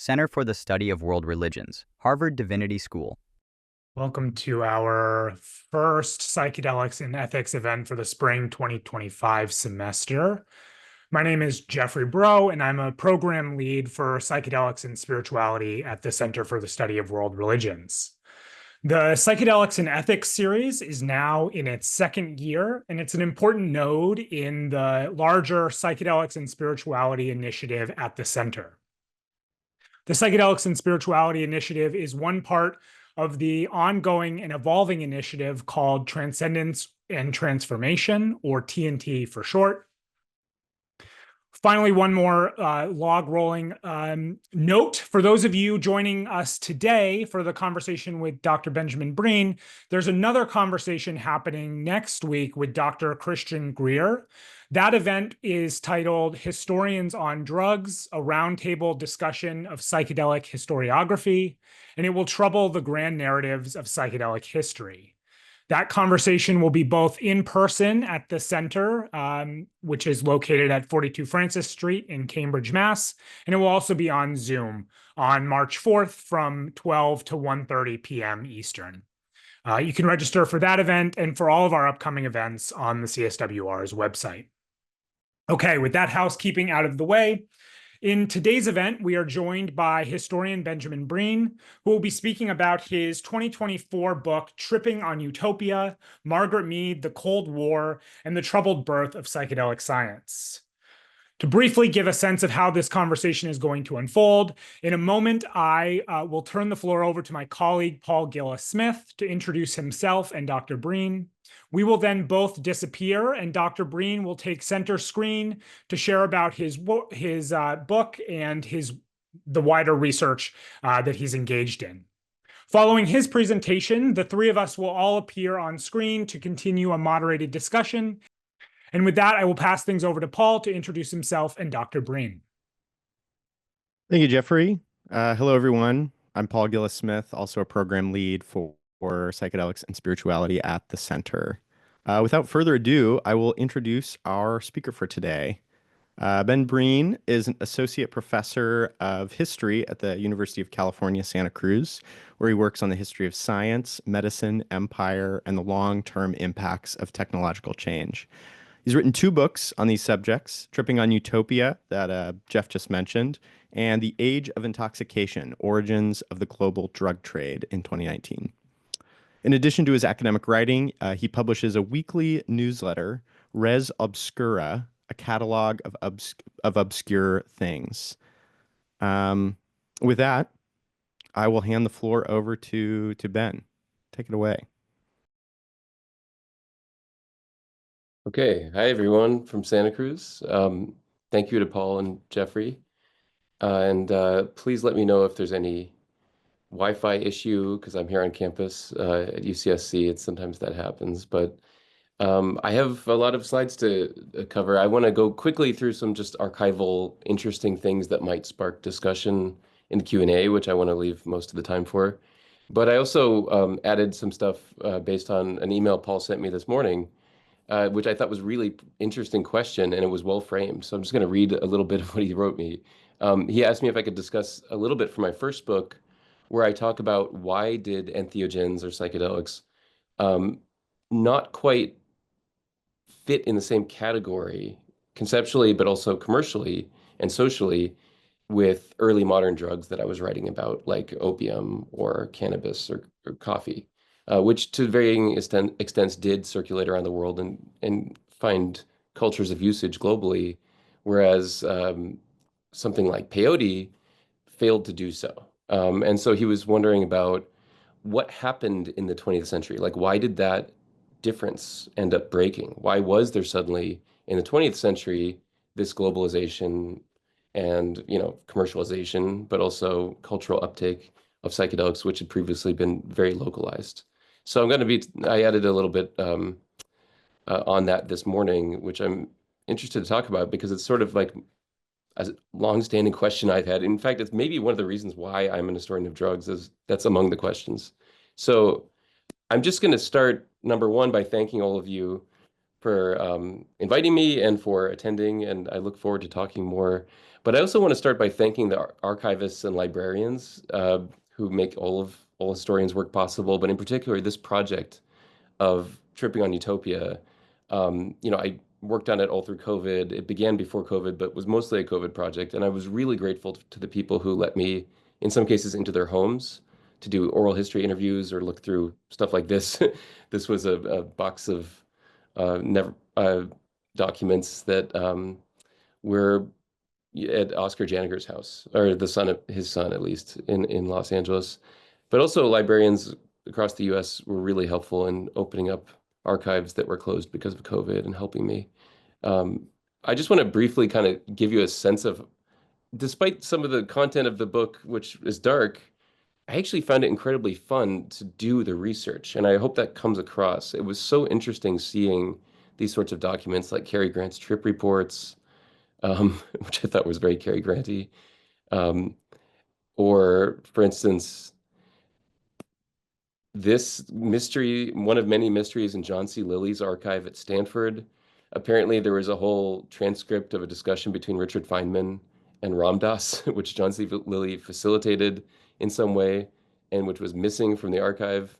Center for the Study of World Religions, Harvard Divinity School. Welcome to our first Psychedelics in Ethics event for the spring 2025 semester. My name is Jeffrey Breau, and I'm a program lead for Psychedelics and Spirituality at the Center for the Study of World Religions. The Psychedelics in Ethics series is now in its second year, and it's an important node in the larger Psychedelics and Spirituality initiative at the center. The Psychedelics and Spirituality initiative is one part of the ongoing and evolving initiative called Transcendence and Transformation, or TNT for short. Finally, one more log rolling note. For those of you joining us today for the conversation with Dr. Benjamin Breen, there's another conversation happening next week with Dr. Christian Greer. That event is titled Historians on Drugs, a roundtable discussion of psychedelic historiography, and it will trouble the grand narratives of psychedelic history. That conversation will be both in person at the center, which is located at 42 Francis Street in Cambridge, Mass. And it will also be on Zoom on March 4th from 12 to 1:30 p.m. Eastern. You can register for that event and for all of our upcoming events on the CSWR's website. Okay, with that housekeeping out of the way, in today's event, we are joined by historian Benjamin Breen, who will be speaking about his 2024 book, Tripping on Utopia, Margaret Mead, the Cold War, and the Troubled Birth of Psychedelic Science. To briefly give a sense of how this conversation is going to unfold, in a moment, I will turn the floor over to my colleague, Paul Gillis-Smith, to introduce himself and Dr. Breen. We will then both disappear, and Dr. Breen will take center screen to share about his book and the wider research that he's engaged in. Following his presentation, the three of us will all appear on screen to continue a moderated discussion. And with that, I will pass things over to Paul to introduce himself and Dr. Breen. Thank you, Jeffrey. Hello, everyone. I'm Paul Gillis-Smith, also a program lead for Psychedelics and Spirituality at the Center. Without further ado, I will introduce our speaker for today. Ben Breen is an associate professor of history at the University of California, Santa Cruz, where he works on the history of science, medicine, empire, and the long-term impacts of technological change. He's written 2 books on these subjects, Tripping on Utopia, that Jeff just mentioned, and The Age of Intoxication, Origins of the Global Drug Trade in 2019. In addition to his academic writing, he publishes a weekly newsletter, Res Obscura, a catalog of obscure things. With that, I will hand the floor over to Ben. Take it away. Okay, hi everyone from Santa Cruz. Thank you to Paul and Jeffrey. Please let me know if there's any Wi-Fi issue, because I'm here on campus at UCSC. Sometimes that happens, but I have a lot of slides to cover. I want to go quickly through some just archival, interesting things that might spark discussion in the Q&A, which I want to leave most of the time for. But I also added some stuff based on an email Paul sent me this morning, which I thought was a really interesting question, and it was well framed. So I'm just going to read a little bit of what he wrote me. He asked me if I could discuss a little bit from my first book, where I talk about why did entheogens or psychedelics not quite fit in the same category conceptually, but also commercially and socially with early modern drugs that I was writing about, like opium or cannabis or coffee. Which to varying extents did circulate around the world and find cultures of usage globally, whereas something like peyote failed to do so. And so he was wondering about what happened in the 20th century. Like, why did that difference end up breaking? Why was there suddenly in the 20th century this globalization and, commercialization, but also cultural uptake of psychedelics, which had previously been very localized? So I added a little bit on that this morning, which I'm interested to talk about because it's sort of like a long-standing question I've had. In fact, it's maybe one of the reasons why I'm an historian of drugs, is that's among the questions. So I'm just going to start, number one, by thanking all of you for inviting me and for attending, and I look forward to talking more. But I also want to start by thanking the archivists and librarians who make all historians' work possible, but in particular this project of tripping on Utopia. I worked on it all through COVID. It began before COVID, but was mostly a COVID project. And I was really grateful to the people who let me, in some cases, into their homes to do oral history interviews or look through stuff like this. This was a box of never documents that were at Oscar Janiger's house, or his son at least, in Los Angeles. But also librarians across the US were really helpful in opening up archives that were closed because of COVID and helping me. I just want to briefly kind of give you a sense of, despite some of the content of the book, which is dark, I actually found it incredibly fun to do the research, and I hope that comes across. It was so interesting seeing these sorts of documents like Cary Grant's trip reports, which I thought was very Cary Granty. Or, for instance, this mystery, one of many mysteries in John C. Lilly's archive at Stanford. Apparently, there was a whole transcript of a discussion between Richard Feynman and Ram Dass, which John C. Lilly facilitated in some way, and which was missing from the archive.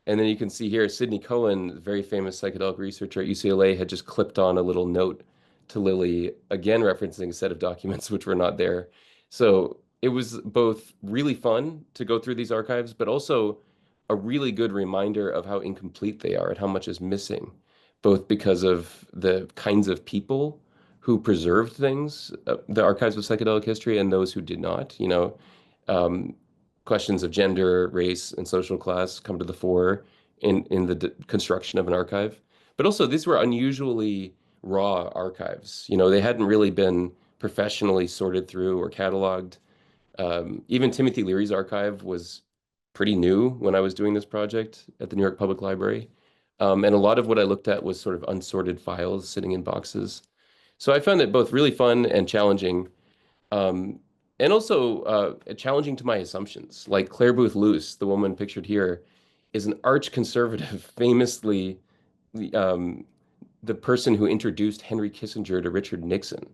And then you can see here, Sidney Cohen, very famous psychedelic researcher at UCLA, had just clipped on a little note to Lilly, again referencing a set of documents which were not there. So it was both really fun to go through these archives, but also a really good reminder of how incomplete they are and how much is missing, both because of the kinds of people who preserved things, the archives of psychedelic history, and those who did not. Um, Questions of gender, race, and social class come to the fore in the construction of an archive. But also, these were unusually raw archives. They hadn't really been professionally sorted through or cataloged. Even Timothy Leary's archive was pretty new when I was doing this project at the New York Public Library. And a lot of what I looked at was sort of unsorted files sitting in boxes. So I found it both really fun and challenging, and also challenging to my assumptions. Like Claire Booth Luce, the woman pictured here, is an arch conservative, famously the person who introduced Henry Kissinger to Richard Nixon,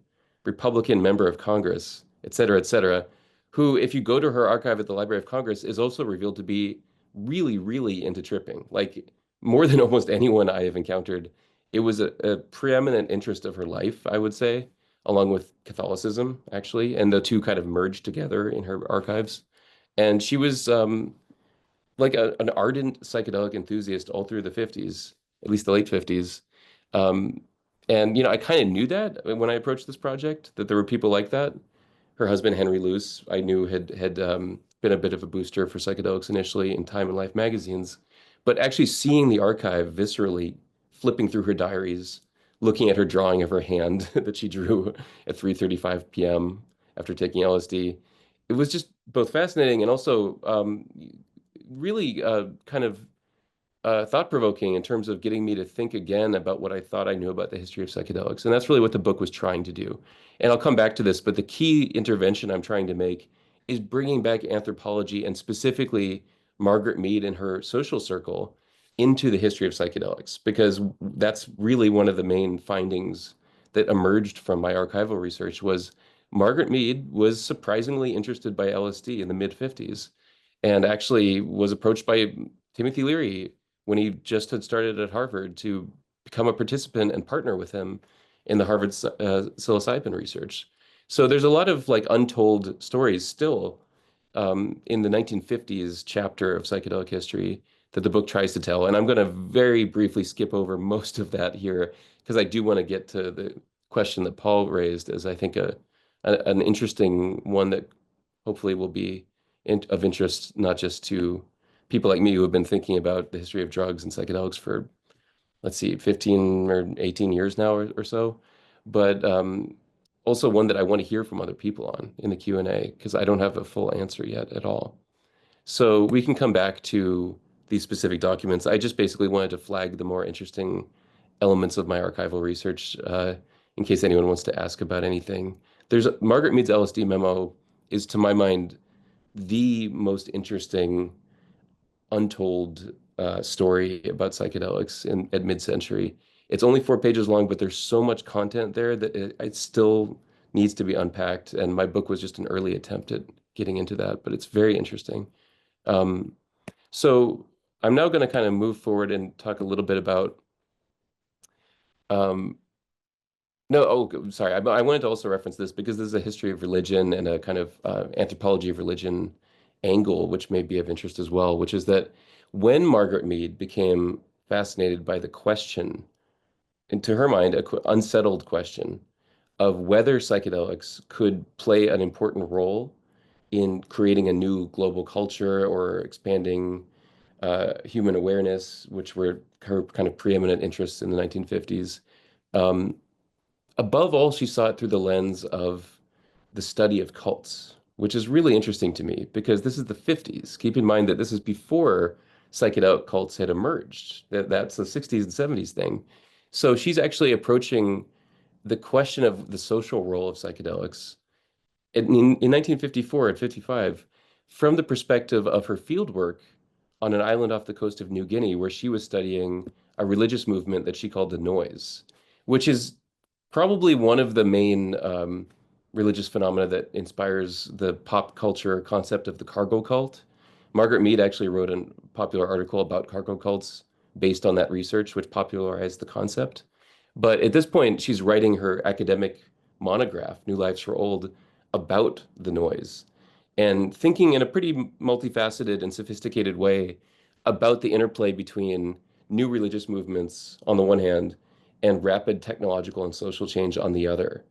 Republican member of Congress, et cetera, who, if you go to her archive at the Library of Congress, is also revealed to be really, really into tripping. Like more than almost anyone I have encountered. It was a preeminent interest of her life, I would say, along with Catholicism, actually, and the two kind of merged together in her archives. And she was like an ardent psychedelic enthusiast all through the 50s, at least the late 50s. And I kind of knew that when I approached this project, that there were people like that. Her husband, Henry Luce, I knew had been a bit of a booster for psychedelics initially in Time and Life magazines. But actually seeing the archive viscerally, flipping through her diaries, looking at her drawing of her hand that she drew at 3:35 p.m. after taking LSD, it was just both fascinating and also really kind of thought-provoking in terms of getting me to think again about what I thought I knew about the history of psychedelics. And that's really what the book was trying to do. And I'll come back to this, but the key intervention I'm trying to make is bringing back anthropology and specifically Margaret Mead and her social circle into the history of psychedelics, because that's really one of the main findings that emerged from my archival research was Margaret Mead was surprisingly interested by LSD in the mid-50s and actually was approached by Timothy Leary when he just had started at Harvard to become a participant and partner with him in the Harvard psilocybin research. So there's a lot of like untold stories still in the 1950s chapter of psychedelic history that the book tries to tell. And I'm going to very briefly skip over most of that here because I do want to get to the question that Paul raised as I think an interesting one that hopefully will be of interest not just to people like me who have been thinking about the history of drugs and psychedelics for, let's see, 15 or 18 years now or so, but also one that I want to hear from other people on in the Q&A because I don't have a full answer yet at all. So we can come back to these specific documents. I just basically wanted to flag the more interesting elements of my archival research in case anyone wants to ask about anything. There's Margaret Mead's LSD memo is, to my mind, the most interesting untold story about psychedelics at mid-century. It's only 4 pages long, but there's so much content there that it still needs to be unpacked. And my book was just an early attempt at getting into that, but it's very interesting. Um, so I'm now going to kind of move forward and talk a little bit about um, no, oh, sorry. I wanted to also reference this because this is a history of religion and a kind of anthropology of religion angle, which may be of interest as well, which is that when Margaret Mead became fascinated by the question, and to her mind, a unsettled question of whether psychedelics could play an important role in creating a new global culture or expanding human awareness, which were her kind of preeminent interests in the 1950s. Um, Above all, she saw it through the lens of the study of cults, which is really interesting to me because this is the 50s. Keep in mind that this is before psychedelic cults had emerged. That's the 60s and 70s thing. So she's actually approaching the question of the social role of psychedelics in 1954 and 55 from the perspective of her fieldwork on an island off the coast of New Guinea, where she was studying a religious movement that she called the Noise, which is probably one of the main religious phenomena that inspires the pop culture concept of the cargo cult. Margaret Mead actually wrote a popular article about cargo cults based on that research, which popularized the concept. But at this point, she's writing her academic monograph, New Lives for Old, about the Noise and thinking in a pretty multifaceted and sophisticated way about the interplay between new religious movements on the one hand and rapid technological and social change on the other.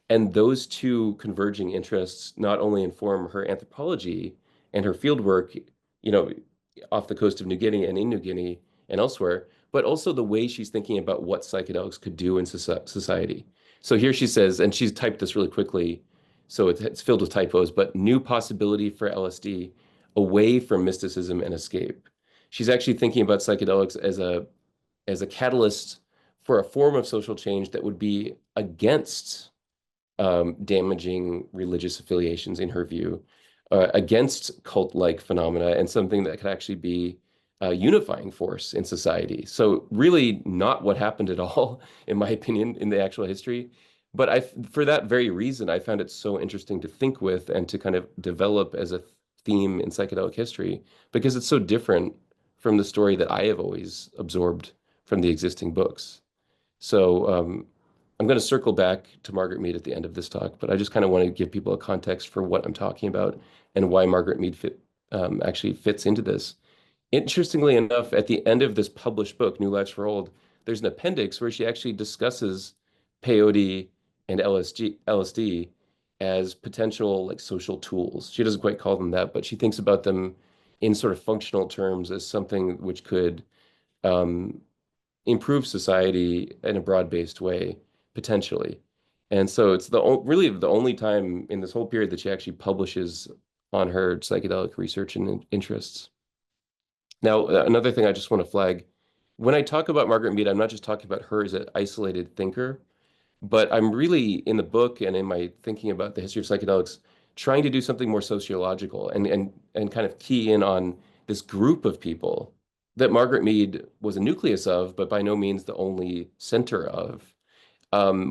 And those two converging interests not only inform her anthropology and her fieldwork, you know, off the coast of New Guinea and in New Guinea and elsewhere, but also the way she's thinking about what psychedelics could do in society. So here she says, and she's typed this really quickly, so it's filled with typos, but new possibility for LSD away from mysticism and escape. She's actually thinking about psychedelics as a catalyst for a form of social change that would be against damaging religious affiliations, in her view, against cult-like phenomena, and something that could actually be a unifying force in society. So really not what happened at all, in my opinion, in the actual history. But for that very reason, I found it so interesting to think with and to kind of develop as a theme in psychedelic history, because it's so different from the story that I have always absorbed from the existing books. So I'm going to circle back to Margaret Mead at the end of this talk, but I just kind of want to give people a context for what I'm talking about and why Margaret Mead actually fits into this. Interestingly enough, at the end of this published book, New Lives for Old, there's an appendix where she actually discusses peyote and LSD as potential like social tools. She doesn't quite call them that, but she thinks about them in sort of functional terms as something which could um, improve society in a broad-based way, potentially. And so it's really the only time in this whole period that she actually publishes on her psychedelic research and interests. Now, another thing I just want to flag, when I talk about Margaret Mead, I'm not just talking about her as an isolated thinker, but I'm really in the book and in my thinking about the history of psychedelics, trying to do something more sociological and kind of key in on this group of people that Margaret Mead was a nucleus of, but by no means the only center of,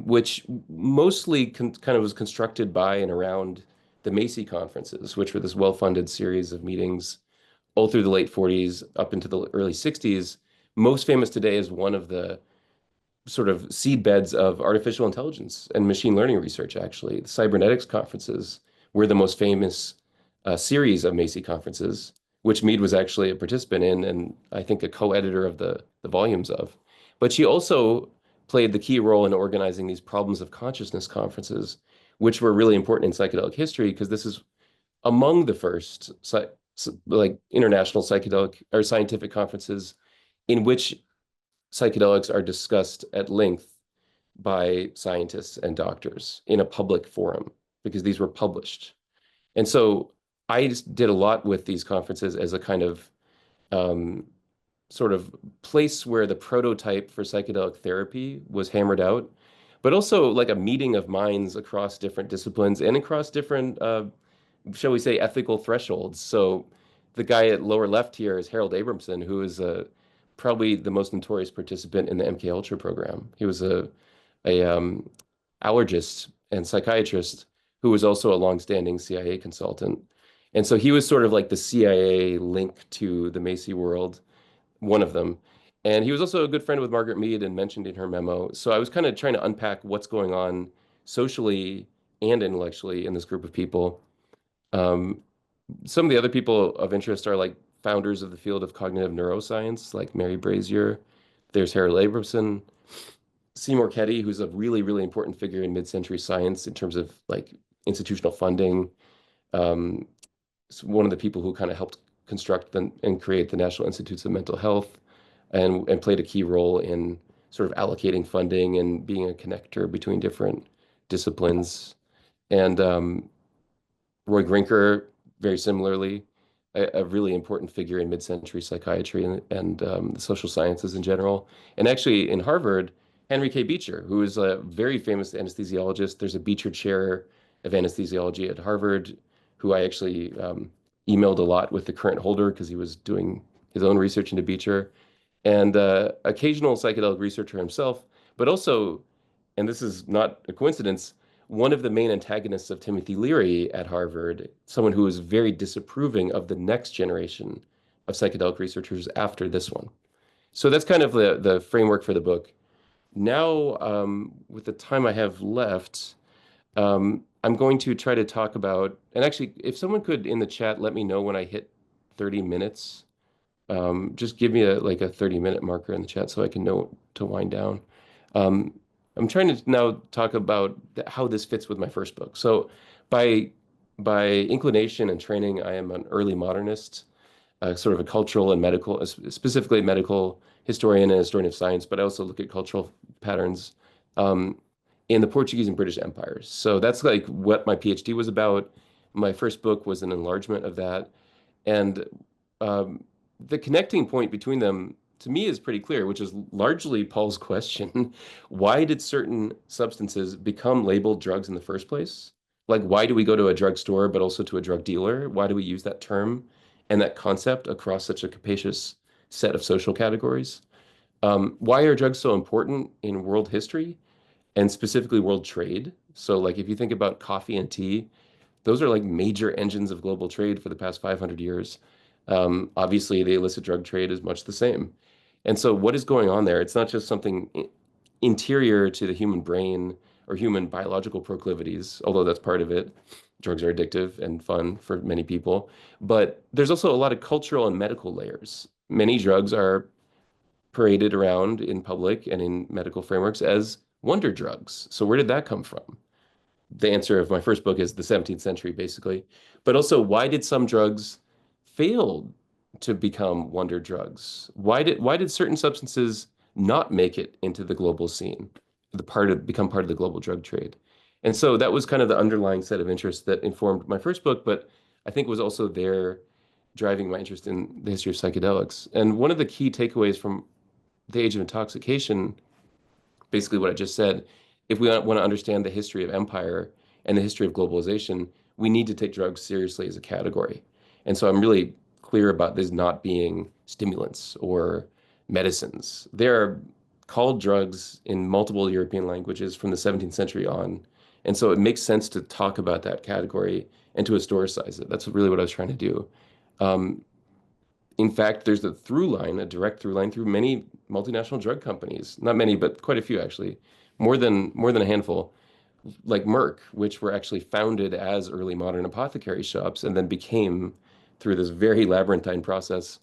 which mostly kind of was constructed by and around the Macy conferences, which were this well-funded series of meetings all through the late 40s up into the early 60s. Most famous today is one of the sort of seedbeds of artificial intelligence and machine learning research, actually. The cybernetics conferences were the most famous series of Macy conferences, which Mead was actually a participant in and I think a co-editor of the volumes of. But she also played the key role in organizing these problems of consciousness conferences, which were really important in psychedelic history because this is among the first like international psychedelic or scientific conferences in which psychedelics are discussed at length by scientists and doctors in a public forum because these were published. And so I just did a lot with these conferences as a kind of sort of place where the prototype for psychedelic therapy was hammered out, but also like a meeting of minds across different disciplines and across different, shall we say, ethical thresholds. So the guy at lower left here is Harold Abramson, who is probably the most notorious participant in the MK Ultra program. He was a allergist and psychiatrist who was also a longstanding CIA consultant. And so he was sort of like the CIA link to the Macy world, one of them. And he was also a good friend with Margaret Mead and mentioned in her memo. So I was kind of trying to unpack what's going on socially and intellectually in this group of people. Um, some of the other people of interest are like founders of the field of cognitive neuroscience, like Mary Brazier. There's Harold Abrahamson, Seymour Ketty, who's a really, really important figure in mid-century science in terms of like institutional funding. Um, one of the people who kind of helped construct and create the National Institutes of Mental Health and played a key role in sort of allocating funding and being a connector between different disciplines. And Roy Grinker, very similarly, a really important figure in mid-century psychiatry and the social sciences in general. And actually in Harvard, Henry K. Beecher, who is a very famous anesthesiologist. There's a Beecher Chair of Anesthesiology at Harvard, who I actually emailed a lot with the current holder because he was doing his own research into Beecher, and occasional psychedelic researcher himself, but also, and this is not a coincidence, one of the main antagonists of Timothy Leary at Harvard, someone who was very disapproving of the next generation of psychedelic researchers after this one. So that's kind of the framework for the book. Now, with the time I have left, I'm going to try to talk about, and actually, if someone could in the chat let me know when I hit 30 minutes, just give me like a 30-minute marker in the chat so I can know to wind down. I'm trying to now talk about how this fits with my first book. So by inclination and training, I am an early modernist, sort of a cultural and medical, specifically medical historian and historian of science, but I also look at cultural patterns in the Portuguese and British empires. So that's like what my PhD was about. My first book was an enlargement of that. And the connecting point between them to me is pretty clear, which is largely Paul's question. Why did certain substances become labeled drugs in the first place? Like, why do we go to a drugstore, but also to a drug dealer? Why do we use that term and that concept across such a capacious set of social categories? Why are drugs so important in world history and specifically world trade? So, like, if you think about coffee and tea, those are like major engines of global trade for the past 500 years. Obviously, the illicit drug trade is much the same. And so what is going on there? It's not just something interior to the human brain or human biological proclivities, although that's part of it. Drugs are addictive and fun for many people. But there's also a lot of cultural and medical layers. Many drugs are paraded around in public and in medical frameworks as wonder drugs. So where did that come from? The answer of my first book is the 17th century, basically. But also, why did some drugs fail to become wonder drugs? Why did certain substances not make it into the global scene, become part of the global drug trade? And so that was kind of the underlying set of interests that informed my first book, but I think was also there driving my interest in the history of psychedelics. And one of the key takeaways from The Age of Intoxication, basically what I just said, if we want to understand the history of empire and the history of globalization, we need to take drugs seriously as a category. And so I'm really clear about this not being stimulants or medicines. They're called drugs in multiple European languages from the 17th century on. And so it makes sense to talk about that category and to historicize it. That's really what I was trying to do. In fact, there's a direct through line through many multinational drug companies. Not many, but quite a few actually. More than a handful, like Merck, which were actually founded as early modern apothecary shops and then became, through this very labyrinthine process,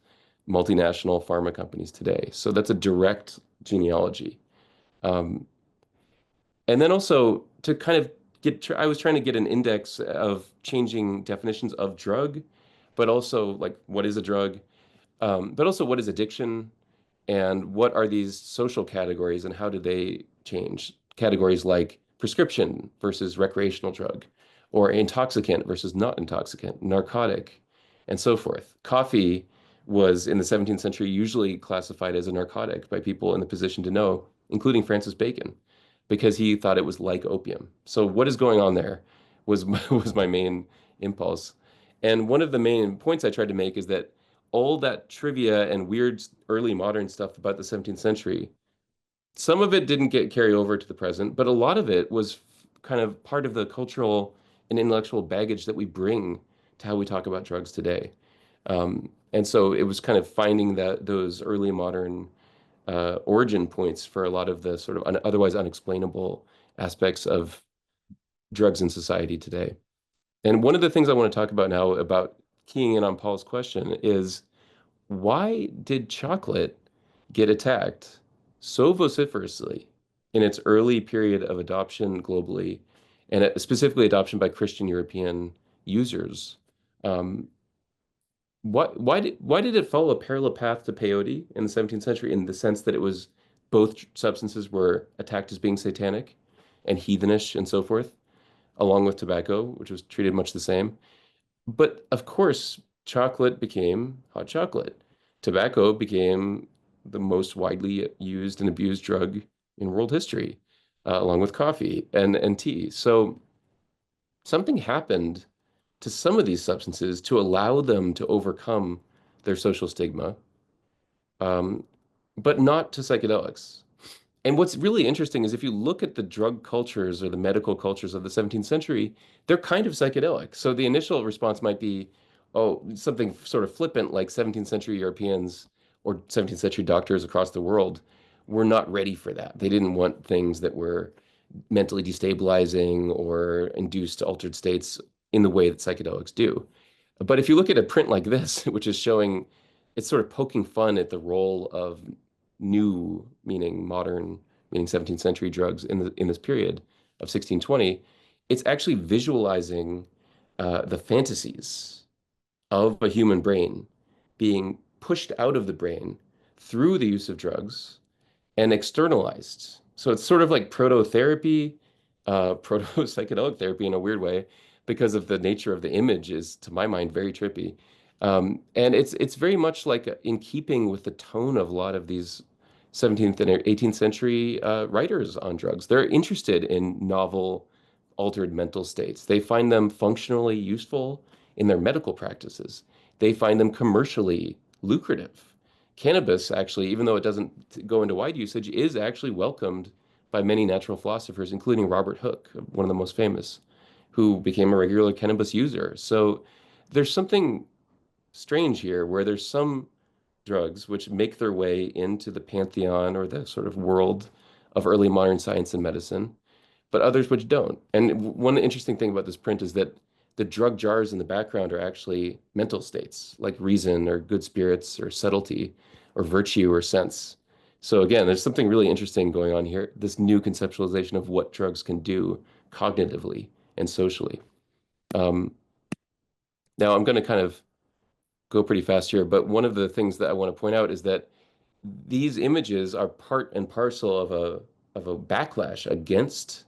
multinational pharma companies today. So that's a direct genealogy. And then also to kind of I was trying to get an index of changing definitions of drug, but also like what is a drug, but also what is addiction, and what are these social categories and how do they change? Categories like prescription versus recreational drug, or intoxicant versus not intoxicant, narcotic, and so forth. Coffee was in the 17th century usually classified as a narcotic by people in the position to know, including Francis Bacon, because he thought it was like opium. So what is going on there was was my main impulse. And one of the main points I tried to make is that all that trivia and weird early modern stuff about the 17th century, some of it didn't get carry over to the present, but a lot of it was kind of part of the cultural and intellectual baggage that we bring to how we talk about drugs today. And so it was kind of finding those early modern origin points for a lot of the sort of otherwise unexplainable aspects of drugs in society today. And one of the things I want to talk about now, about keying in on Paul's question, is why did chocolate get attacked so vociferously in its early period of adoption globally, and specifically adoption by Christian European users? Why did it follow a parallel path to peyote in the 17th century, in the sense that it was both substances were attacked as being satanic and heathenish and so forth, along with tobacco, which was treated much the same? But of course, chocolate became hot chocolate. Tobacco became the most widely used and abused drug in world history, along with coffee and tea. So something happened to some of these substances to allow them to overcome their social stigma, but not to psychedelics. And what's really interesting is if you look at the drug cultures or the medical cultures of the 17th century, they're kind of psychedelic. So the initial response might be, oh, something sort of flippant, like 17th century Europeans or 17th century doctors across the world were not ready for that. They didn't want things that were mentally destabilizing or induced altered states in the way that psychedelics do. But if you look at a print like this, which is showing, it's sort of poking fun at the role of new, meaning modern, meaning 17th century drugs in this period of 1620, it's actually visualizing the fantasies of a human brain being pushed out of the brain through the use of drugs and externalized. So it's sort of like proto-therapy, proto-psychedelic therapy in a weird way, because of the nature of the image is, to my mind, very trippy. And it's very much like in keeping with the tone of a lot of these 17th and 18th century writers on drugs. They're interested in novel, altered mental states. They find them functionally useful in their medical practices. They find them commercially lucrative. Cannabis, actually, even though it doesn't go into wide usage, is actually welcomed by many natural philosophers, including Robert Hooke, one of the most famous, who became a regular cannabis user. So there's something strange here where there's some drugs which make their way into the pantheon or the sort of world of early modern science and medicine, but others which don't. And one interesting thing about this print is that the drug jars in the background are actually mental states, like reason or good spirits or subtlety or virtue or sense. So again, there's something really interesting going on here, this new conceptualization of what drugs can do cognitively and socially. Now I'm going to kind of go pretty fast here, but one of the things that I want to point out is that these images are part and parcel of a backlash against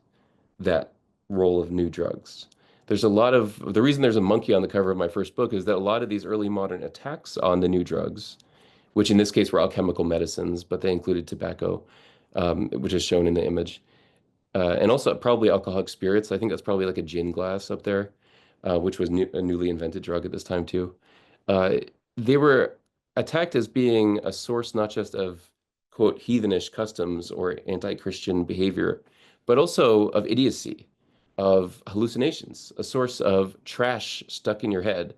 that role of new drugs. There's a lot of the reason there's a monkey on the cover of my first book is that a lot of these early modern attacks on the new drugs, which in this case were alchemical medicines, but they included tobacco, which is shown in the image, and also probably alcoholic spirits. I think that's probably like a gin glass up there, which was a newly invented drug at this time too. Uh, they were attacked as being a source not just of, quote, heathenish customs or anti-Christian behavior, but also of idiocy, of hallucinations, a source of trash stuck in your head,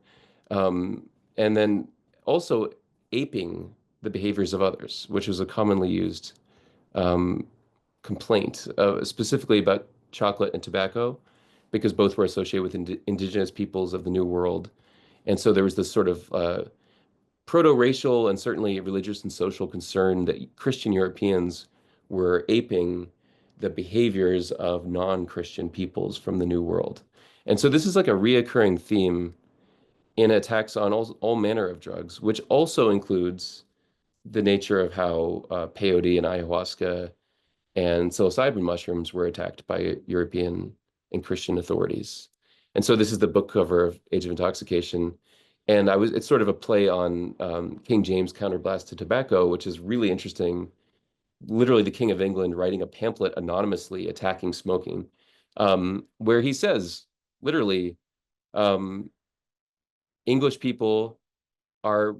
and then also aping the behaviors of others, which was a commonly used complaint, specifically about chocolate and tobacco, because both were associated with indigenous peoples of the New World. And so there was this sort of proto-racial and certainly religious and social concern that Christian Europeans were aping the behaviors of non-Christian peoples from the New World. And so this is like a reoccurring theme in attacks on all manner of drugs, which also includes the nature of how peyote and ayahuasca and psilocybin mushrooms were attacked by European and Christian authorities. And so this is the book cover of Age of Intoxication. And it's sort of a play on King James' counterblast to tobacco, which is really interesting. Literally the King of England writing a pamphlet anonymously attacking smoking, where he says, literally, English people are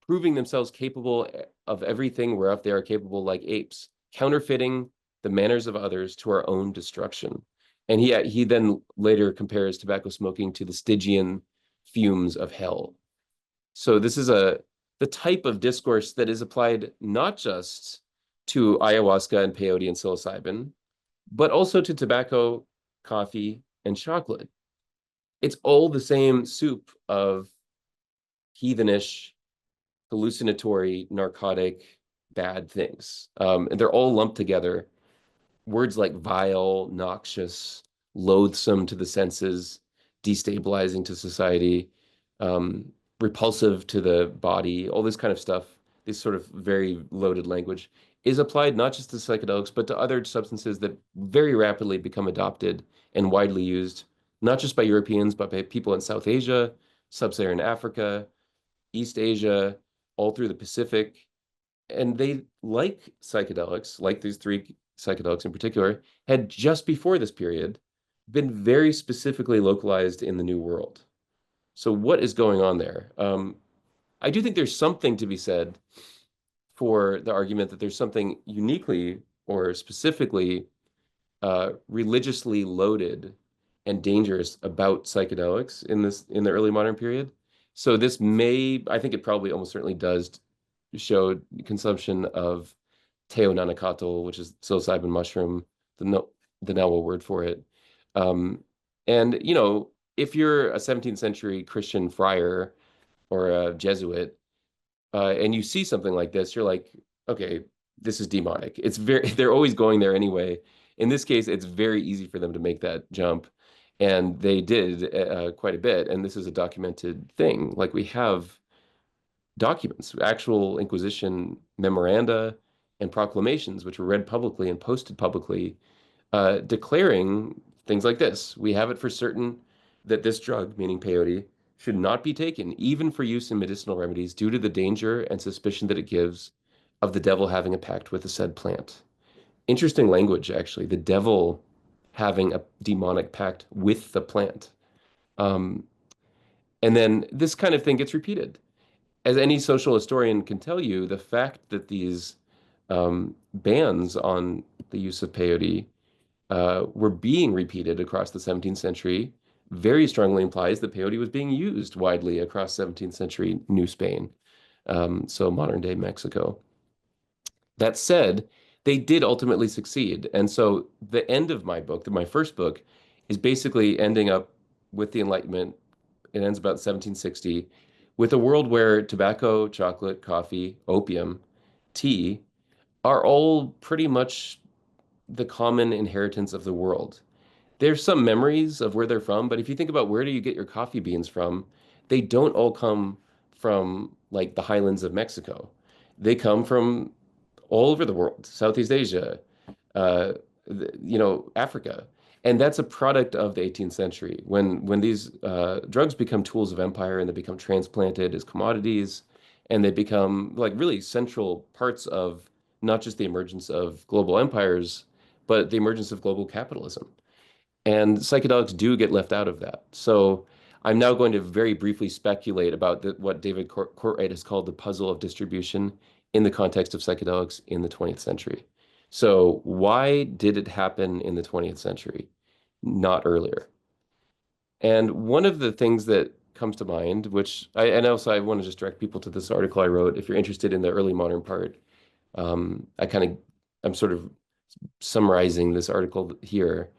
proving themselves capable of everything whereof they are capable, like apes, counterfeiting the manners of others to our own destruction. And he then later compares tobacco smoking to the Stygian fumes of hell. So this is the type of discourse that is applied not just to ayahuasca and peyote and psilocybin, but also to tobacco, coffee, and chocolate. It's all the same soup of heathenish, hallucinatory, narcotic, bad things. And they're all lumped together. Words like vile, noxious, loathsome to the senses, destabilizing to society, repulsive to the body, all this kind of stuff, this sort of very loaded language is applied not just to psychedelics, but to other substances that very rapidly become adopted and widely used, not just by Europeans, but by people in South Asia, Sub-Saharan Africa, East Asia, all through the Pacific. And they, like psychedelics, like these three psychedelics in particular, had just before this period been very specifically localized in the New World. So what is going on there? I do think there's something to be said for the argument that there's something uniquely or specifically religiously loaded and dangerous about psychedelics in the early modern period. So this may, I think it probably almost certainly does show consumption of teo nanocatl, which is psilocybin mushroom, the Navajo word for it. And if you're a 17th century Christian friar or a Jesuit, and you see something like this, you're like, okay, this is demonic. They're always going there anyway. In this case, it's very easy for them to make that jump. And they did quite a bit. And this is a documented thing. Like we have documents, actual Inquisition memoranda and proclamations, which were read publicly and posted publicly, declaring things like this. We have it for certain that this drug, meaning peyote, should not be taken, even for use in medicinal remedies, due to the danger and suspicion that it gives of the devil having a pact with the said plant. Interesting language, actually. The devil having a demonic pact with the plant. And then this kind of thing gets repeated. As any social historian can tell you, the fact that these bans on the use of peyote were being repeated across the 17th century very strongly implies that peyote was being used widely across 17th century New Spain, so modern day Mexico. That said, they did ultimately succeed. And so the end of my book, my first book, is basically ending up with the Enlightenment. It ends about 1760 with a world where tobacco, chocolate, coffee, opium, tea are all pretty much the common inheritance of the world. There's some memories of where they're from, but if you think about where do you get your coffee beans from, they don't all come from like the highlands of Mexico. They come from all over the world, Southeast Asia, Africa. And that's a product of the 18th century when these drugs become tools of empire and they become transplanted as commodities and they become like really central parts of not just the emergence of global empires, but the emergence of global capitalism. And psychedelics do get left out of that. So I'm now going to very briefly speculate about what David Courtwright has called the puzzle of distribution in the context of psychedelics in the 20th century. So why did it happen in the 20th century, not earlier? And one of the things that comes to mind, and also I want to just direct people to this article I wrote, if you're interested in the early modern part, I'm sort of summarizing this article here.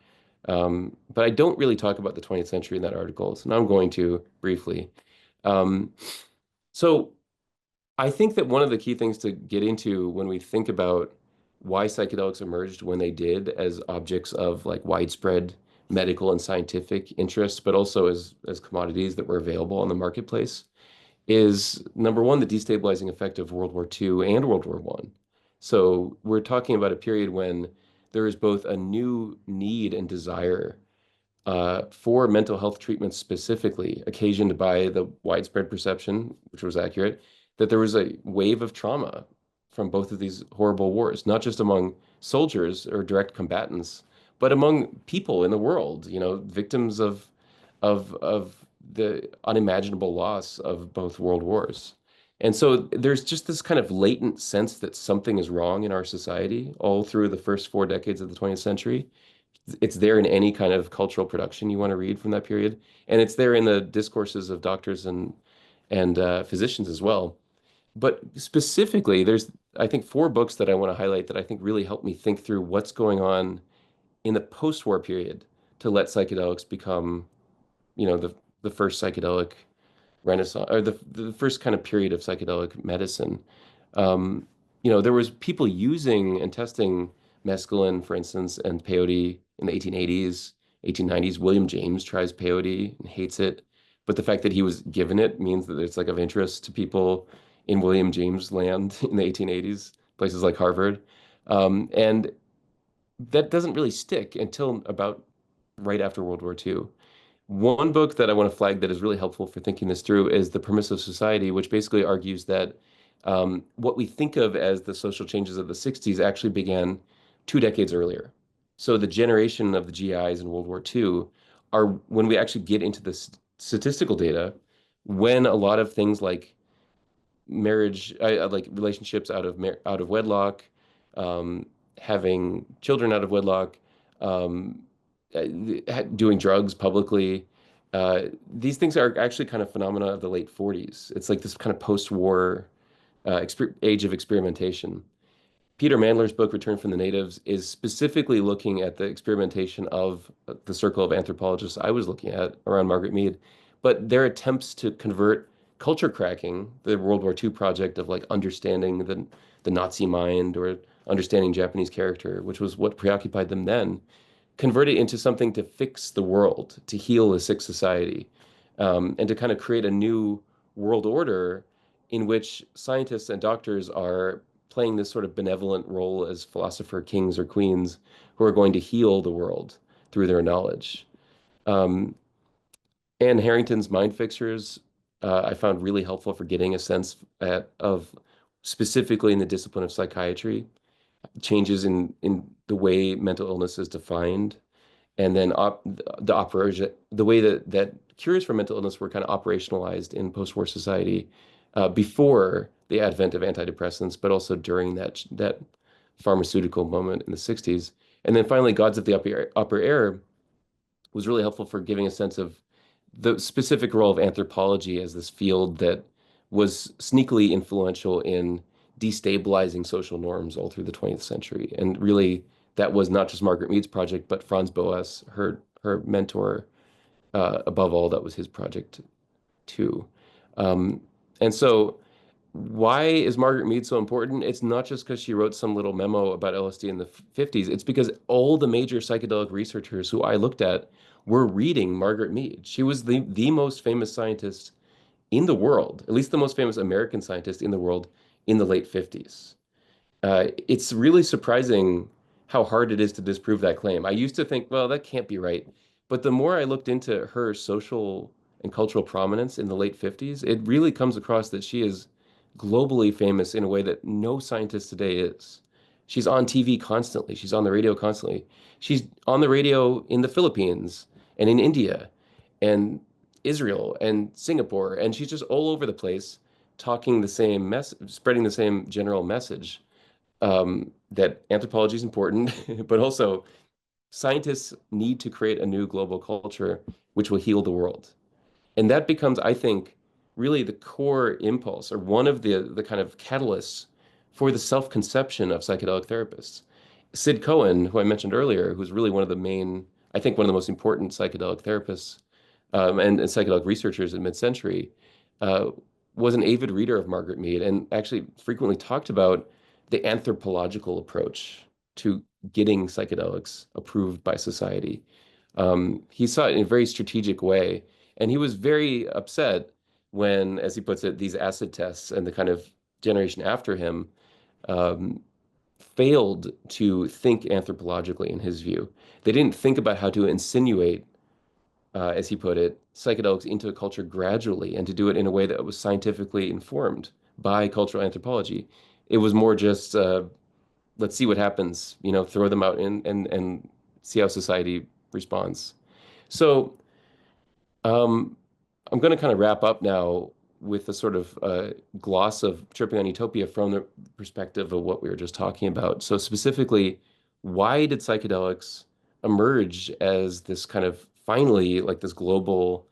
But I don't really talk about the 20th century in that article, so now I'm going to briefly. So I think that one of the key things to get into when we think about why psychedelics emerged when they did as objects of like widespread medical and scientific interest, but also as commodities that were available on the marketplace, is number one, the destabilizing effect of World War II and World War I. So we're talking about a period when there is both a new need and desire for mental health treatments specifically, occasioned by the widespread perception, which was accurate, that there was a wave of trauma from both of these horrible wars, not just among soldiers or direct combatants, but among people in the world, victims of the unimaginable loss of both world wars. And so there's just this kind of latent sense that something is wrong in our society all through the first 4 decades of the 20th century, It's there in any kind of cultural production you want to read from that period, and it's there in the discourses of doctors and physicians as well. But specifically, there's I think four books that I want to highlight that I think really helped me think through what's going on in the post-war period to let psychedelics become, the first psychedelic renaissance or the first kind of period of psychedelic medicine. Um, there was people using and testing mescaline, for instance, and peyote in the 1880s, 1890s. William James tries peyote and hates it, but the fact that he was given it means that it's like of interest to people in William James land in the 1880s, places like Harvard. And that doesn't really stick until about right after World War II. One book that I want to flag that is really helpful for thinking this through is The Permissive Society, which basically argues that what we think of as the social changes of the 60s actually began 2 decades earlier. So the generation of the GIs in World War II are when we actually get into the statistical data, when a lot of things like marriage, like relationships out of wedlock, um, having children out of wedlock, um, doing drugs publicly. These things are actually kind of phenomena of the late 40s. It's like this kind of post-war age of experimentation. Peter Mandler's book, Return from the Natives, is specifically looking at the experimentation of the circle of anthropologists I was looking at around Margaret Mead, but their attempts to convert culture cracking, the World War II project of like understanding the Nazi mind or understanding Japanese character, which was what preoccupied them then, convert it into something to fix the world, to heal a sick society, and to kind of create a new world order in which scientists and doctors are playing this sort of benevolent role as philosopher kings or queens who are going to heal the world through their knowledge. Um, Anne Harrington's Mind Fixers, I found really helpful for getting a sense of specifically in the discipline of psychiatry, changes in the way mental illness is defined, and then the way that cures for mental illness were kind of operationalized in post-war society before the advent of antidepressants, but also during that pharmaceutical moment in the 60s. And then finally, Gods of the Upper Air was really helpful for giving a sense of the specific role of anthropology as this field that was sneakily influential in destabilizing social norms all through the 20th century. And really, that was not just Margaret Mead's project, but Franz Boas, her mentor. Above all, that was his project too. Um, and so, why is Margaret Mead so important? It's not just because she wrote some little memo about LSD in the 50s. It's because all the major psychedelic researchers who I looked at were reading Margaret Mead. She was the most famous scientist in the world, at least the most famous American scientist in the world in the late 50s. It's really surprising how hard it is to disprove that claim. I used to think, well, that can't be right. But the more I looked into her social and cultural prominence in the late 50s, it really comes across that she is globally famous in a way that no scientist today is. She's on TV constantly. She's on the radio constantly. She's on the radio in the Philippines and in India and Israel and Singapore. And she's just all over the place talking the same message, spreading the same general message that anthropology is important, but also scientists need to create a new global culture which will heal the world. And that becomes, I think, really the core impulse or one of the kind of catalysts for the self-conception of psychedelic therapists. Sid Cohen, who I mentioned earlier, who's really one of the main, I think one of the most important psychedelic therapists and psychedelic researchers in mid-century, uh, was an avid reader of Margaret Mead and actually frequently talked about the anthropological approach to getting psychedelics approved by society. He saw it in a very strategic way, and he was very upset when, as he puts it, these acid tests and the kind of generation after him um, failed to think anthropologically, in his view. They didn't think about how to insinuate, as he put it, psychedelics into a culture gradually and to do it in a way that was scientifically informed by cultural anthropology. It was more just let's see what happens, throw them out and see how society responds. So um, I'm going to kind of wrap up now with a sort of gloss of Tripping on Utopia from the perspective of what we were just talking about. So specifically, why did psychedelics emerge as this kind of finally like this global,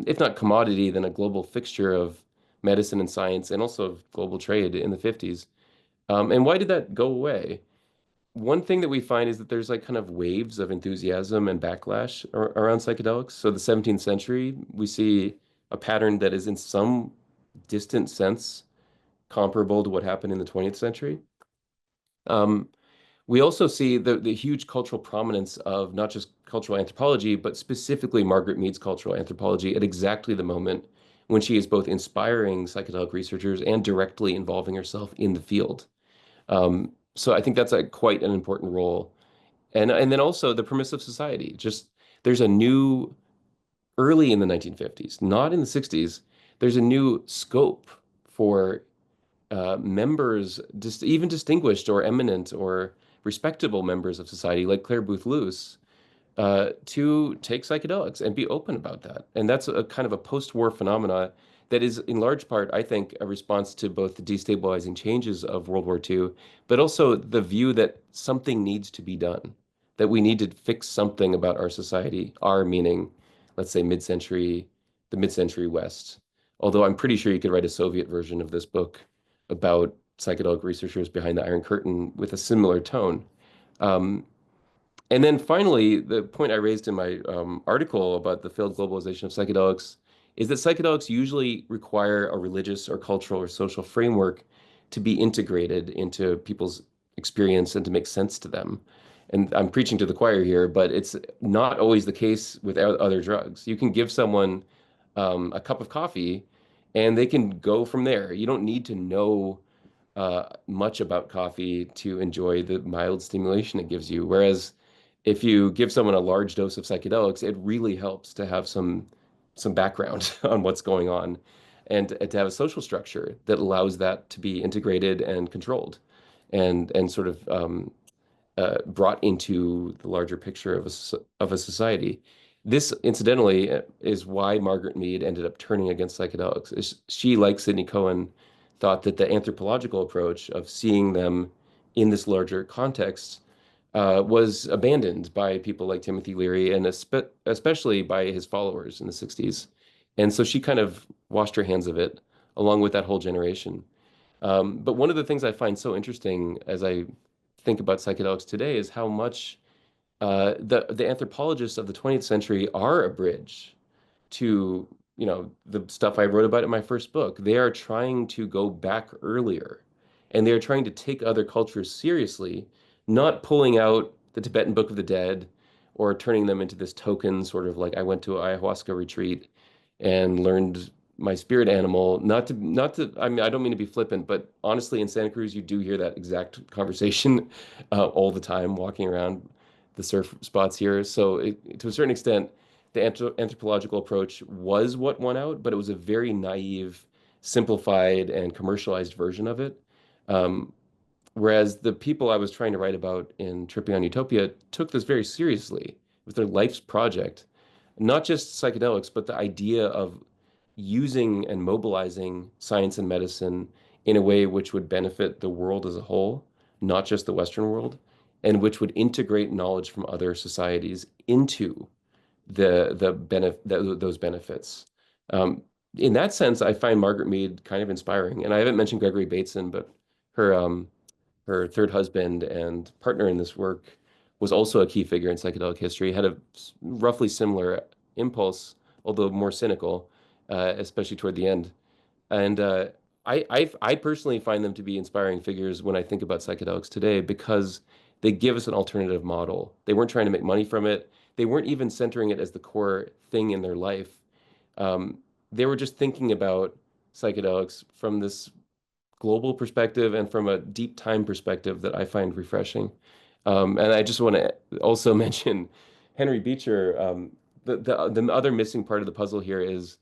if not commodity, then a global fixture of medicine and science and also of global trade in the 50s. And why did that go away? One thing that we find is that there's like kind of waves of enthusiasm and backlash around psychedelics. So the 17th century, we see a pattern that is in some distant sense comparable to what happened in the 20th century. Um, we also see the huge cultural prominence of not just cultural anthropology, but specifically Margaret Mead's cultural anthropology at exactly the moment when she is both inspiring psychedelic researchers and directly involving herself in the field. So I think that's quite an important role. And then also the permissive society. Just there's a new, early in the 1950s, not in the 60s, there's a new scope for members, just even distinguished or eminent or respectable members of society, like Claire Booth Luce, to take psychedelics and be open about that. And that's a kind of a post-war phenomena that is in large part, I think, a response to both the destabilizing changes of World War II, but also the view that something needs to be done, that we need to fix something about our society, our meaning, let's say mid-century, the mid-century West. Although I'm pretty sure you could write a Soviet version of this book about psychedelic researchers behind the Iron Curtain with a similar tone. Um, and then finally, the point I raised in my article about the failed globalization of psychedelics is that psychedelics usually require a religious or cultural or social framework to be integrated into people's experience and to make sense to them. And I'm preaching to the choir here, but it's not always the case with other drugs. You can give someone a cup of coffee and they can go from there. You don't need to know much about coffee to enjoy the mild stimulation it gives you. Whereas if you give someone a large dose of psychedelics, it really helps to have some background on what's going on and to have a social structure that allows that to be integrated and controlled and sort of brought into the larger picture of a society. This, incidentally, is why Margaret Mead ended up turning against psychedelics. She, like Sidney Cohen, thought that the anthropological approach of seeing them in this larger context was abandoned by people like Timothy Leary and especially by his followers in the 60s. And so she kind of washed her hands of it, along with that whole generation. But one of the things I find so interesting as I think about psychedelics today is how much the anthropologists of the 20th century are a bridge to, the stuff I wrote about in my first book. They are trying to go back earlier, and they are trying to take other cultures seriously, not pulling out the Tibetan Book of the Dead or turning them into this token, sort of like I went to an ayahuasca retreat and learned my spirit animal. Not to, I mean, I don't mean to be flippant, but honestly, in Santa Cruz, you do hear that exact conversation all the time walking around the surf spots here. So to a certain extent, the anthropological approach was what won out, but it was a very naive, simplified, and commercialized version of it. Um, Whereas the people I was trying to write about in Tripping on Utopia took this very seriously with their life's project, not just psychedelics, but the idea of using and mobilizing science and medicine in a way which would benefit the world as a whole, not just the Western world, and which would integrate knowledge from other societies into those benefits. Um, in that sense, I find Margaret Mead kind of inspiring. And I haven't mentioned Gregory Bateson, but her her third husband and partner in this work was also a key figure in psychedelic history, had a roughly similar impulse, although more cynical, especially toward the end. And I personally find them to be inspiring figures when I think about psychedelics today because they give us an alternative model. They weren't trying to make money from it. They weren't even centering it as the core thing in their life. They were just thinking about psychedelics from this global perspective and from a deep time perspective that I find refreshing. And I just want to also mention Henry Beecher. The other missing part of the puzzle here is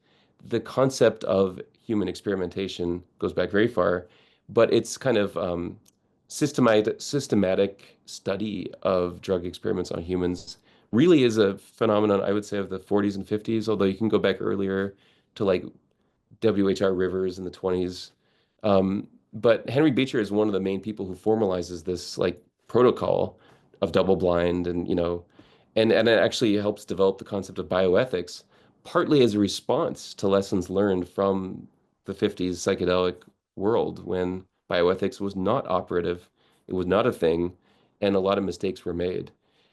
the concept of human experimentation goes back very far, but it's kind of systematic study of drug experiments on humans really is a phenomenon, I would say, of the 40s and 50s, although you can go back earlier to like W.H.R. Rivers in the 20s. But Henry Beecher is one of the main people who formalizes this like protocol of double blind and And it actually helps develop the concept of bioethics, partly as a response to lessons learned from the 50s psychedelic world when bioethics was not operative, it was not a thing, and a lot of mistakes were made.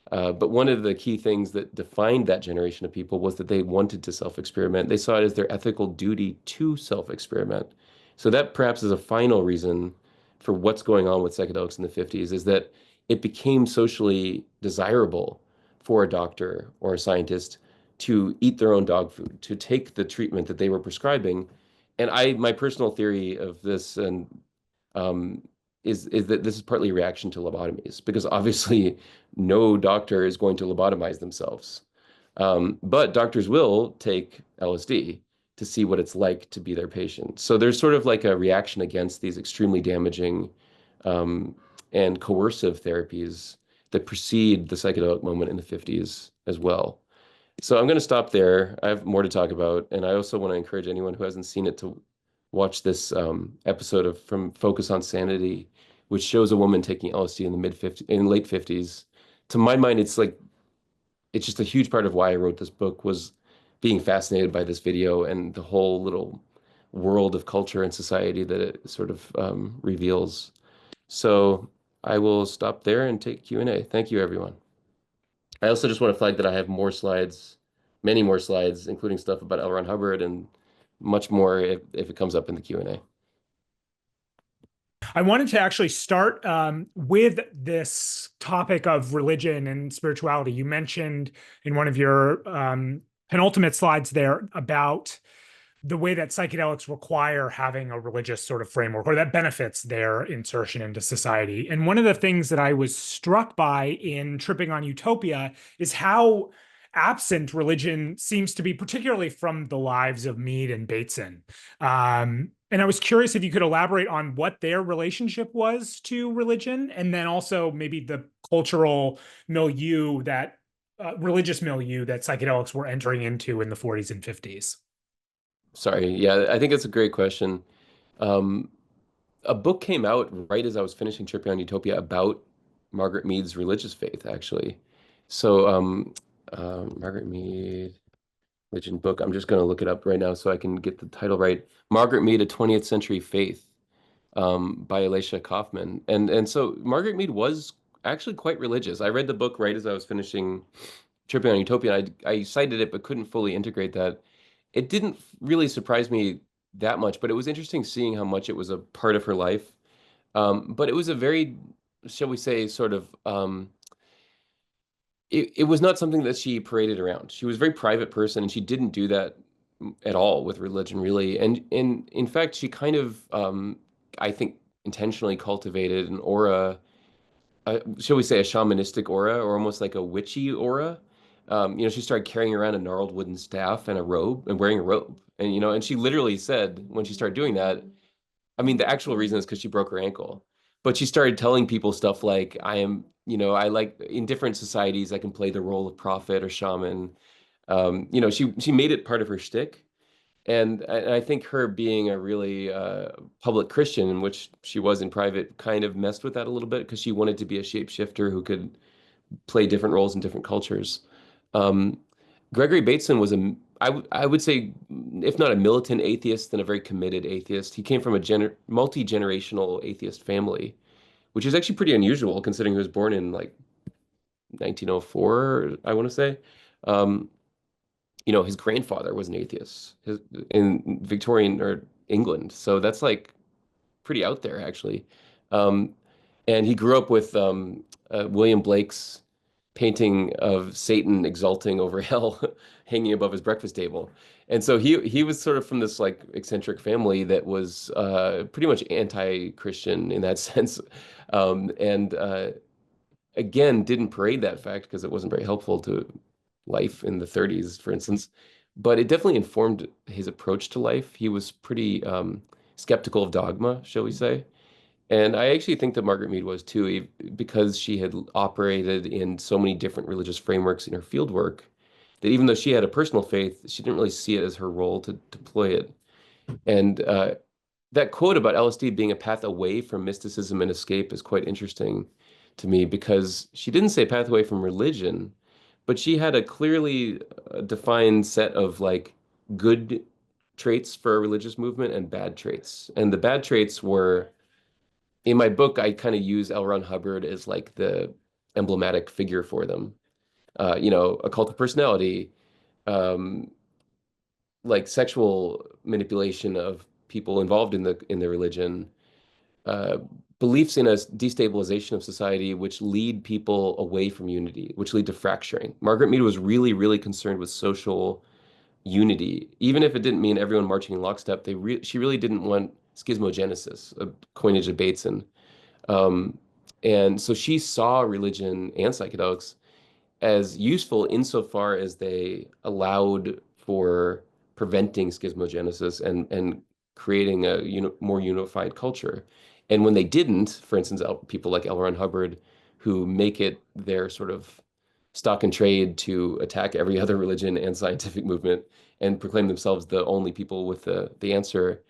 But one of the key things that defined that generation of people was that they wanted to self-experiment. They saw it as their ethical duty to self-experiment. So that perhaps is a final reason for what's going on with psychedelics in the 50s, is that it became socially desirable for a doctor or a scientist to eat their own dog food, to take the treatment that they were prescribing. And my personal theory of this and um, is that this is partly a reaction to lobotomies, because obviously no doctor is going to lobotomize themselves. But doctors will take LSD to see what it's like to be their patient. So there's sort of like a reaction against these extremely damaging um, and coercive therapies that precede the psychedelic moment in the 50s as well. So I'm going to stop there. I have more to talk about, and I also want to encourage anyone who hasn't seen it to watch this episode of from Focus on Sanity, which shows a woman taking LSD in the late 50s. To my mind, it's just a huge part of why I wrote this book, was being fascinated by this video and the whole little world of culture and society that it sort of reveals. So I will stop there and take Q&A. Thank you, everyone. I also just want to flag that I have more slides, many more slides, including stuff about L. Ron Hubbard and much more if it comes up in the Q&A. I wanted to actually start with this topic of religion and spirituality. You mentioned in one of your penultimate slides there about the way that psychedelics require having a religious sort of framework, or that benefits their insertion into society. And one of the things that I was struck by in tripping on Utopia is how absent religion seems to be, particularly from the lives of Mead and Bateson. And I was curious if you could elaborate on what their relationship was to religion, and then also maybe the cultural milieu that religious milieu that psychedelics were entering into in the 40s and 50s. Sorry. Yeah, I think it's a great question. Um, a book came out right as I was finishing Tripping on Utopia about Margaret Mead's religious faith, actually. So, Margaret Mead, religion book. I'm just going to look it up right now so I can get the title right. Margaret Mead, A 20th Century Faith, by Elisha Kaufman. And so Margaret Mead was actually quite religious. I read the book right as I was finishing Tripping on Utopia. I cited it, but couldn't fully integrate that. It didn't really surprise me that much, but it was interesting seeing how much it was a part of her life. But it was a very, shall we say, sort of, it was not something that she paraded around. She was a very private person, and she didn't do that at all with religion, really. And in fact, she kind of, I think, intentionally cultivated an aura, shall we say, a shamanistic aura, or almost like a witchy aura. She started carrying around a gnarled wooden staff and a robe and wearing a robe. And she literally said when she started doing that, I mean, the actual reason is because she broke her ankle. But she started telling people stuff like, I like in different societies, I can play the role of prophet or shaman. She made it part of her shtick. And I think her being a really public Christian, in which she was in private, kind of messed with that a little bit because she wanted to be a shapeshifter who could play different roles in different cultures. Um, Gregory Bateson was I would say, if not a militant atheist, then a very committed atheist. He came from a multi-generational atheist family, which is actually pretty unusual considering he was born in like 1904, I want to say. Um, his grandfather was an atheist in Victorian or England. So that's like pretty out there, actually. Um, and he grew up with William Blake's painting of Satan exulting over hell hanging above his breakfast table. And so he was sort of from this like eccentric family that was pretty much anti-Christian in that sense. And again, didn't parade that fact because it wasn't very helpful to life in the 30s, for instance. But it definitely informed his approach to life. He was pretty skeptical of dogma, shall we say. And I actually think that Margaret Mead was too, because she had operated in so many different religious frameworks in her field work, that even though she had a personal faith, she didn't really see it as her role to deploy it. And that quote about LSD being a path away from mysticism and escape is quite interesting to me, because she didn't say path away from religion, but she had a clearly defined set of like good traits for a religious movement and bad traits. And the bad traits were, in my book, I kind of use L. Ron Hubbard as like the emblematic figure for them. A cult of personality, um, like sexual manipulation of people involved in the religion, uh, beliefs in a destabilization of society, which lead people away from unity, which lead to fracturing. Margaret Mead was really, really concerned with social unity, even if it didn't mean everyone marching in lockstep. She really didn't want schismogenesis, a coinage of Bateson. Um, and so she saw religion and psychedelics as useful insofar as they allowed for preventing schismogenesis and creating a more unified culture. And when they didn't, for instance, people like L. Ron Hubbard, who make it their sort of stock and trade to attack every other religion and scientific movement and proclaim themselves the only people with the answer,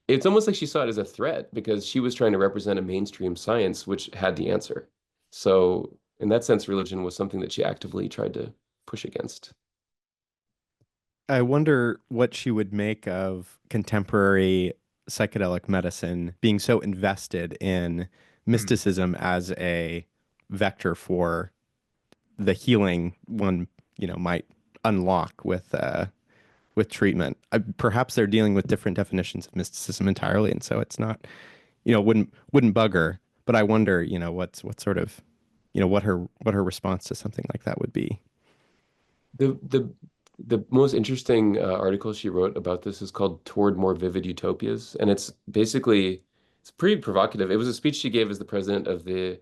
it's almost like she saw it as a threat because she was trying to represent a mainstream science which had the answer. So in that sense, religion was something that she actively tried to push against. I wonder what she would make of contemporary psychedelic medicine being so invested in mysticism as a vector for the healing one, might unlock with treatment. Perhaps they're dealing with different definitions of mysticism entirely, and so it's not, wouldn't bug her. But I wonder, what sort of, what her response to something like that would be. The most interesting article she wrote about this is called "Toward More Vivid Utopias," and it's pretty provocative. It was a speech she gave as the president of the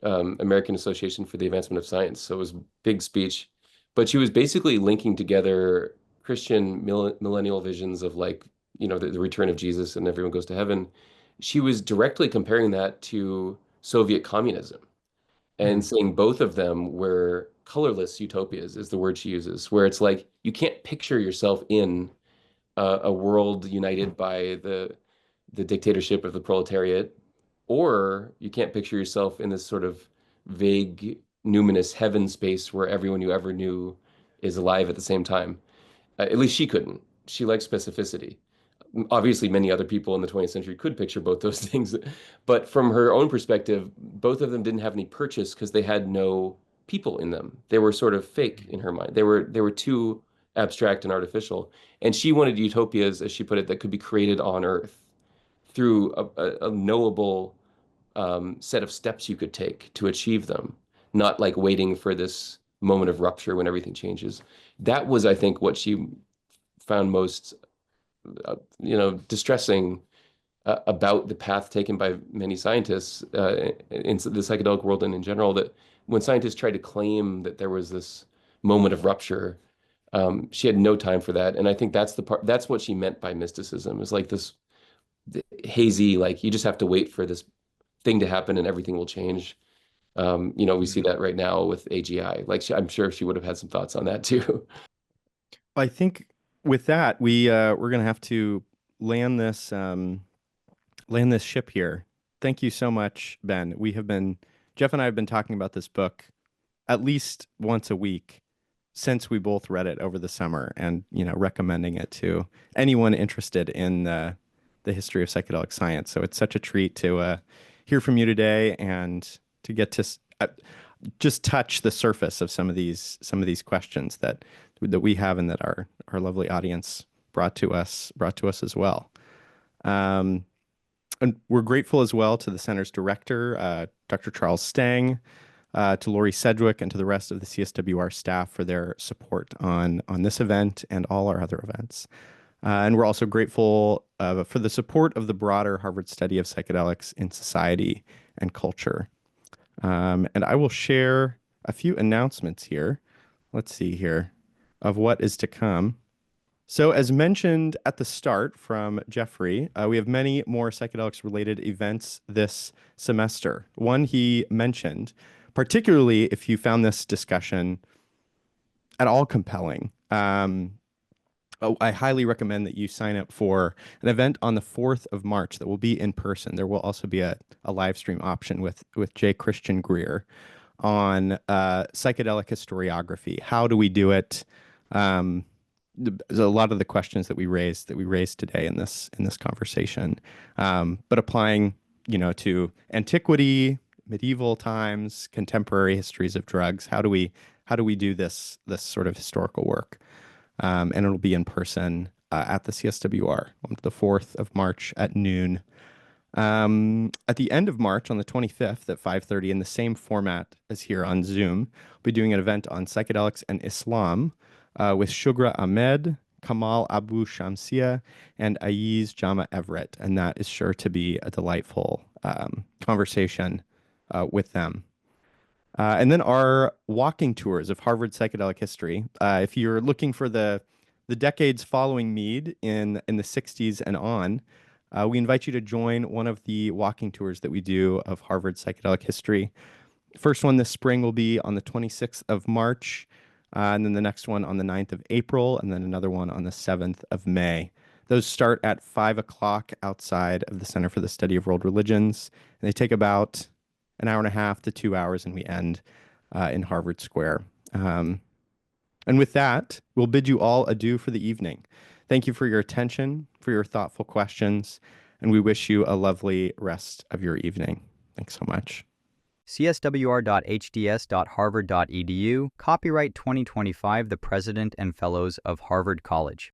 American Association for the Advancement of Science. So it was a big speech, but she was basically linking together Christian millennial visions of like, the return of Jesus and everyone goes to heaven. She was directly comparing that to Soviet communism and saying both of them were colorless utopias is the word she uses, where it's like you can't picture yourself in a world united by the dictatorship of the proletariat, or you can't picture yourself in this sort of vague, numinous heaven space where everyone you ever knew is alive at the same time. At least she couldn't. She liked specificity. Obviously, many other people in the 20th century could picture both those things, but from her own perspective, both of them didn't have any purchase because they had no people in them. They were sort of fake in her mind. They were too abstract and artificial. And she wanted utopias, as she put it, that could be created on Earth through a knowable set of steps you could take to achieve them, not like waiting for this moment of rupture when everything changes. That was, I think, what she found most, distressing about the path taken by many scientists in the psychedelic world and in general, that when scientists tried to claim that there was this moment of rupture, she had no time for that. And I think that's the part, that's what she meant by mysticism, is like this hazy, like you just have to wait for this thing to happen and everything will change. We see that right now with AGI. Like I'm sure she would have had some thoughts on that too. I think with that, we're gonna have to land this land this ship here. Thank you so much, Ben. Jeff and I have been talking about this book at least once a week since we both read it over the summer, and recommending it to anyone interested in the history of psychedelic science. So it's such a treat to hear from you today and to get to just touch the surface of some of these questions that we have and that our lovely audience brought to us as well. And we're grateful as well to the center's director, Dr. Charles Stang, to Lori Sedgwick, and to the rest of the CSWR staff for their support on this event and all our other events. And we're also grateful for the support of the broader Harvard study of psychedelics in society and culture. And I will share a few announcements here. Let's see here of what is to come. So as mentioned at the start from Jeffrey, we have many more psychedelics related events this semester. One he mentioned, particularly if you found this discussion at all compelling, I highly recommend that you sign up for an event on the 4th of March that will be in person. There will also be a live stream option with J. Christian Greer on psychedelic historiography. How do we do it? There's a lot of the questions that we raised today in this conversation, but applying, to antiquity, medieval times, contemporary histories of drugs. How do we do this sort of historical work? And it'll be in person at the CSWR on the 4th of March at noon. At the end of March, on the 25th at 5:30, in the same format as here on Zoom, we'll be doing an event on psychedelics and Islam with Shugra Ahmed, Kamal Abu Shamsia, and Aiz Jama Everett. And that is sure to be a delightful conversation with them. And then our walking tours of Harvard psychedelic history. If you're looking for the decades following Mead in the 60s and on, we invite you to join one of the walking tours that we do of Harvard psychedelic history. First one this spring will be on the 26th of March, and then the next one on the 9th of April, and then another one on the 7th of May. Those start at 5 o'clock outside of the Center for the Study of World Religions, and they take about an hour and a half to 2 hours, and we end in Harvard Square. And with that, we'll bid you all adieu for the evening. Thank you for your attention, for your thoughtful questions, and we wish you a lovely rest of your evening. Thanks so much. cswr.hds.harvard.edu, copyright 2025, the President and Fellows of Harvard College.